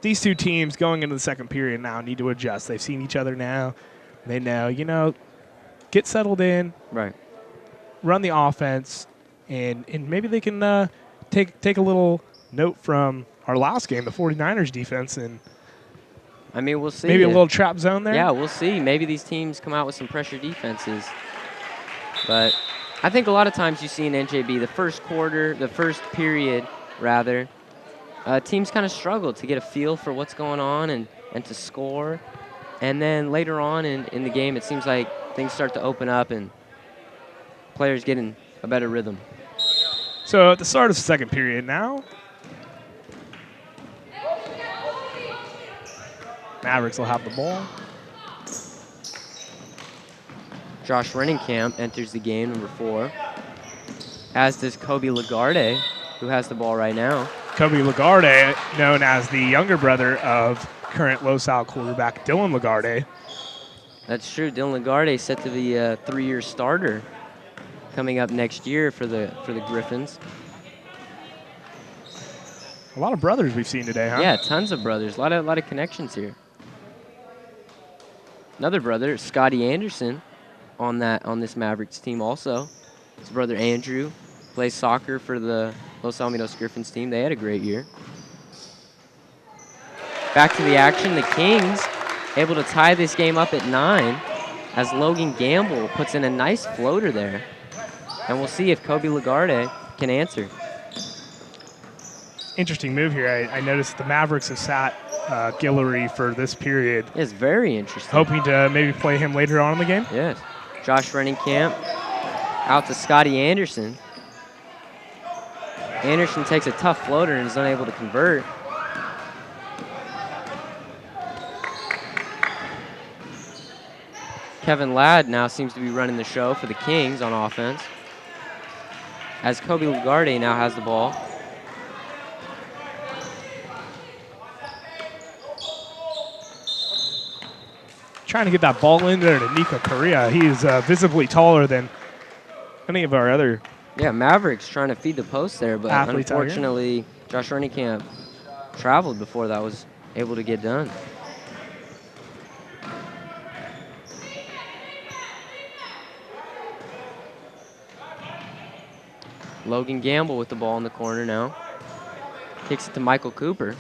these two teams going into the second period now need to adjust. They've seen each other now. They know, get settled in. Right. Run the offense, and maybe they can take a little note from our last game, the 49ers defense, and I mean, we'll see. Maybe a little trap zone there? Yeah, we'll see. Maybe these teams come out with some pressure defenses. But I think a lot of times you see in NJB, the first period, teams kind of struggle to get a feel for what's going on and to score. And then later on in the game, it seems like things start to open up and players get in a better rhythm. So at the start of the second period now, Mavericks will have the ball. Josh Rennenkamp enters the game, number 4. As does Kobe Lagarde, who has the ball right now. Kobe Lagarde, known as the younger brother of current Los Al quarterback Dylan Lagarde. That's true. Dylan Lagarde set to be a 3-year starter coming up next year for the Griffins. A lot of brothers we've seen today, huh? Yeah, tons of brothers. A lot of connections here. Another brother, Scotty Anderson, on this Mavericks team also. His brother Andrew plays soccer for the Los Alamitos Griffins team. They had a great year. Back to the action. The Kings able to tie this game up at 9 as Logan Gamble puts in a nice floater there. And we'll see if Kobe Lagarde can answer. Interesting move here. I noticed the Mavericks have sat Guillory for this period. It's very interesting. Hoping to maybe play him later on in the game? Yes. Josh Rennenkamp out to Scotty Anderson. Anderson takes a tough floater and is unable to convert. Kevin Ladd now seems to be running the show for the Kings on offense, as Kobe Lagarde now has the ball. Trying to get that ball in there to Nico Correa. He's visibly taller than any of our other. Yeah, Mavericks trying to feed the post there, but athletes unfortunately, Josh Rennenkamp traveled before that was able to get done. Logan Gamble with the ball in the corner now. Kicks it to Michael Cooper.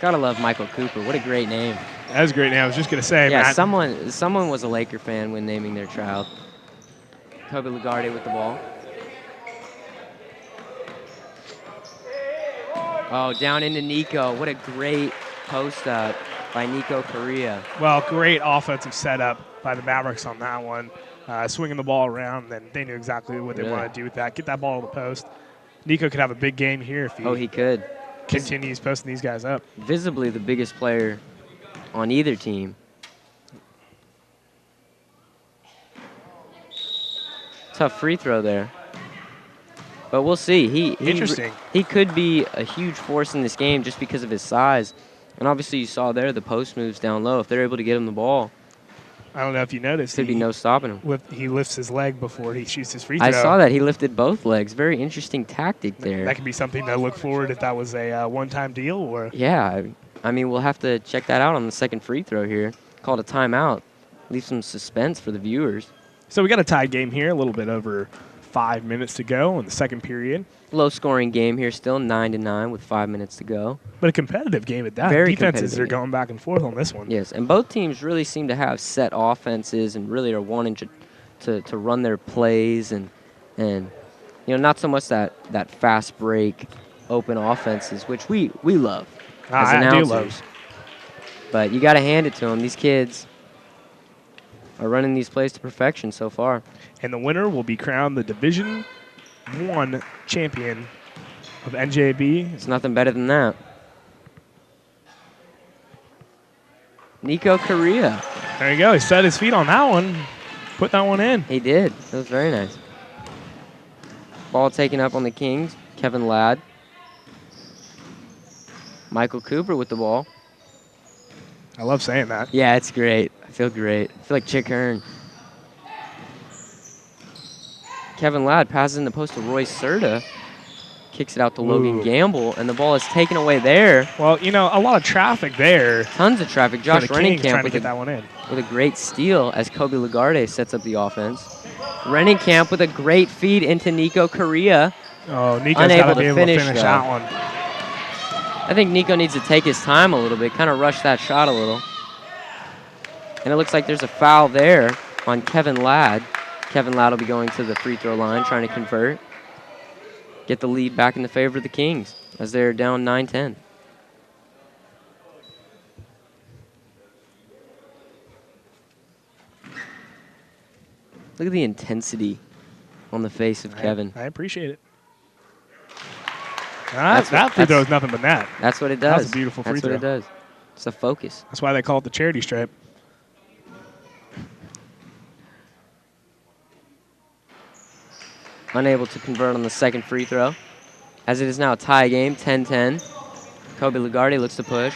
Gotta love Michael Cooper. What a great name. That was a great name. I was just going to say, yeah, Matt. someone was a Laker fan when naming their child. Kobe Lagarde with the ball. Oh, down into Nico. What a great post up by Nico Correa. Well, great offensive setup by the Mavericks on that one. Swinging the ball around, then they knew exactly what they wanted to do with that. Get that ball to the post. Nico could have a big game here if he could. Continues posting these guys up. Visibly the biggest player on either team. Tough free throw there. But we'll see. Interesting. He could be a huge force in this game just because of his size. And obviously you saw there the post moves down low. If they're able to get him the ball, I don't know if you noticed. There'd be no stopping him. He lifts his leg before he shoots his free throw. I saw that. He lifted both legs. Very interesting tactic there. That could be something to look forward if that was a one-time deal. Or yeah. I mean, we'll have to check that out on the second free throw here. Called a timeout. Leave some suspense for the viewers. So we got a tied game here. A little bit over 5 minutes to go in the second period. Low-scoring game here still, 9-9 with 5 minutes to go. But a competitive game at that. Very Defenses are going back and forth on this one. Yes, and both teams really seem to have set offenses and really are wanting to run their plays and not so much that fast break, open offenses, which we love as announcers. I do love. But you got to hand it to them. These kids are running these plays to perfection so far. And the winner will be crowned the Division I champion of NJB. It's nothing better than that. Nico Correa. There you go. He set his feet on that one. Put that one in. He did. That was very nice. Ball taken up on the Kings. Kevin Ladd. Michael Cooper with the ball. I love saying that. Yeah, it's great. I feel great. I feel like Chick Hearn. Kevin Ladd passes in the post to Roy Serta. Kicks it out to Logan Gamble, and the ball is taken away there. Well, you know, a lot of traffic there. Tons of traffic. Josh Rennenkamp with that one in. With a great steal as Kobe Lagarde sets up the offense. Rennenkamp with a great feed into Nico Correa. Oh, Nico's got to be able to finish that one. I think Nico needs to take his time a little bit, kind of rush that shot a little. And it looks like there's a foul there on Kevin Ladd. Kevin Ladd will be going to the free throw line, trying to convert. Get the lead back in the favor of the Kings as they're down 9-10. Look at the intensity on the face of Kevin. I appreciate it. That free throw is nothing but net. That's what it does. That's a beautiful free throw. That's what it does. It's a focus. That's why they call it the charity stripe. Unable to convert on the second free throw. As it is now a tie game, 10-10. Kobe Lagarde looks to push.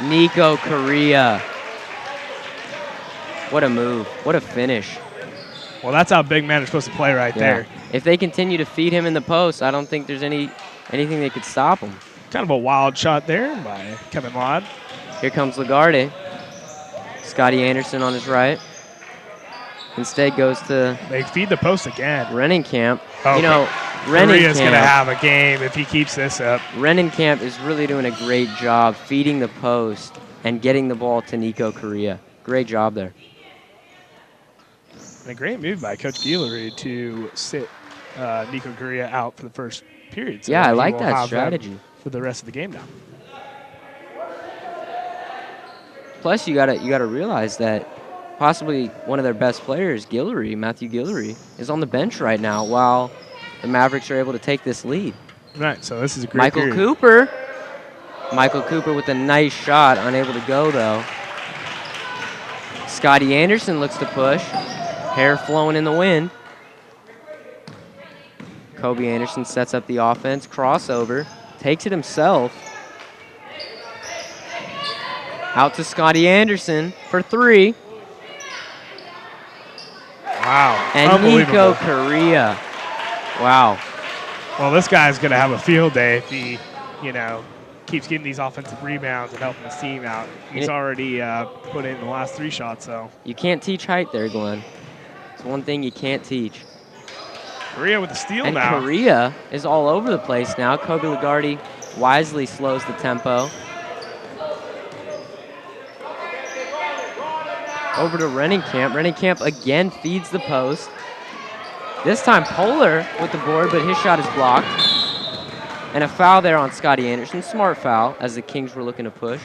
Nico Correa. What a move. What a finish. Well, that's how big men are supposed to play right there. If they continue to feed him in the post, I don't think there's anything that could stop him. Kind of a wild shot there by Kevin Ladd. Here comes Lagarde. Scotty Anderson on his right. Instead goes to... They feed the post again. Rennenkamp. Oh, you know, Correa's going to have a game if he keeps this up. Rennenkamp is really doing a great job feeding the post and getting the ball to Nico Correa. Great job there. And a great move by Coach Guillory to sit Nico Correa out for the first period. So I like that strategy. For the rest of the game now. Plus, you gotta realize that possibly one of their best players, Matthew Guillory, is on the bench right now while the Mavericks are able to take this lead. Right, so this is a great period. Michael Cooper with a nice shot, unable to go though. Scotty Anderson looks to push. Hair flowing in the wind. Kobe Anderson sets up the offense, crossover, takes it himself. Out to Scotty Anderson for three. Wow. And Nico Correa. Wow. Well, this guy's going to have a field day if he, keeps getting these offensive rebounds and helping his team out. He's already put in the last 3 shots, so. You can't teach height there, Glenn. It's one thing you can't teach. Correa with the steal and now. And Correa is all over the place now. Kobe Lagarde wisely slows the tempo. Over to Rennenkamp. Rennenkamp again feeds the post. This time Polar with the board, but his shot is blocked. And a foul there on Scotty Anderson. Smart foul as the Kings were looking to push.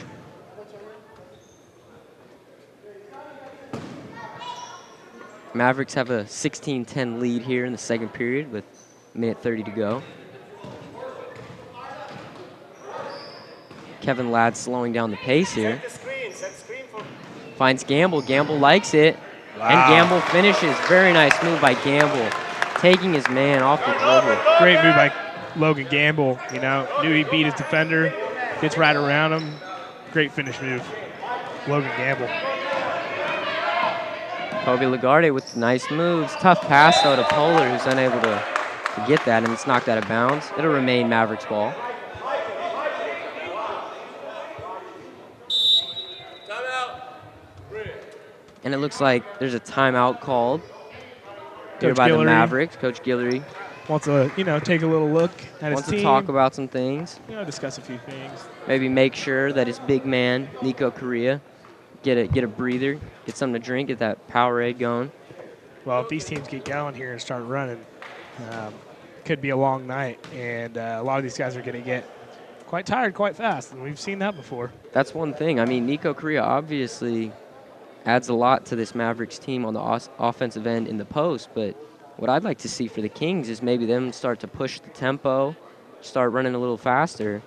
Mavericks have a 16-10 lead here in the second period with 1:30 to go. Kevin Ladd slowing down the pace here. Finds Gamble. Gamble likes it. Wow. And Gamble finishes. Very nice move by Gamble. Taking his man off the dribble. Great move by Logan Gamble. Knew he beat his defender. Gets right around him. Great finish move. Logan Gamble. Kobe Lagarde with nice moves. Tough pass, though, to Polar, who's unable to get that, and it's knocked out of bounds. It'll remain Mavericks ball. And it looks like there's a timeout called here by the Mavericks. Coach Guillory wants to, take a little look at his team. Wants to talk about some things. Discuss a few things. Maybe make sure that his big man, Nico Correa, get a breather, get something to drink, get that Powerade going. Well, if these teams get going here and start running, could be a long night. And a lot of these guys are going to get quite tired quite fast, and we've seen that before. That's one thing. I mean, Nico Correa obviously adds a lot to this Mavericks team on the offensive end in the post, but what I'd like to see for the Kings is maybe them start to push the tempo, start running a little faster,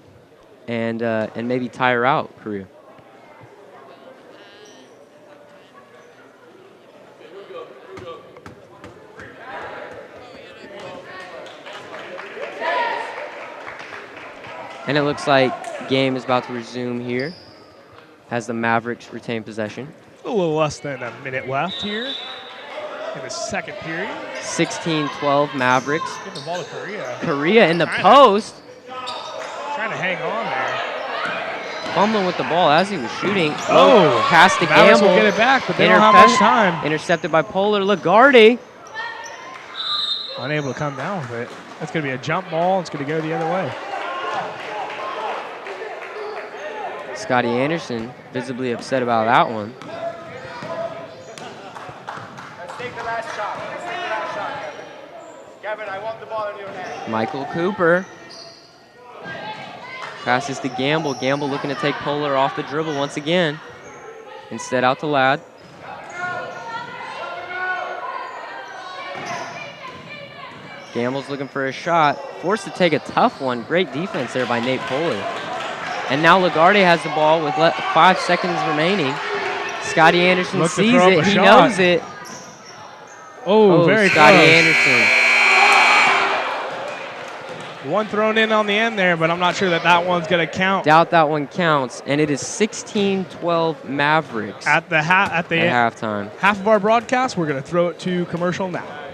and maybe tire out Correa. And it looks like game is about to resume here as the Mavericks retain possession. A little less than a minute left here in the second period. 16-12 Mavericks. Give the ball to Korea. Korea in the post. Trying to hang on there. Fumbling with the ball as he was shooting. Oh, pass to Mavericks Gamble. will get it back, but they don't have much time. Intercepted by Polar. Lagarde. Unable to come down with it. That's going to be a jump ball. It's going to go the other way. Scotty Anderson visibly upset about that one. Let's take the last shot. Let's take the last shot, Kevin. Kevin, I want the ball in your hand. Michael Cooper. Passes to Gamble. Gamble looking to take Polar off the dribble once again. Instead out to Ladd. Gamble's looking for a shot. Forced to take a tough one. Great defense there by Nate Polar. And now Lagarde has the ball with 5 seconds remaining. Scotty Anderson sees it. He knows it. Oh, very Scotty close. Anderson. One thrown in on the end there, but I'm not sure that that one's going to count. Doubt that one counts. And it is 16-12 Mavericks At halftime. half Half of our broadcast, we're going to throw it to commercial now.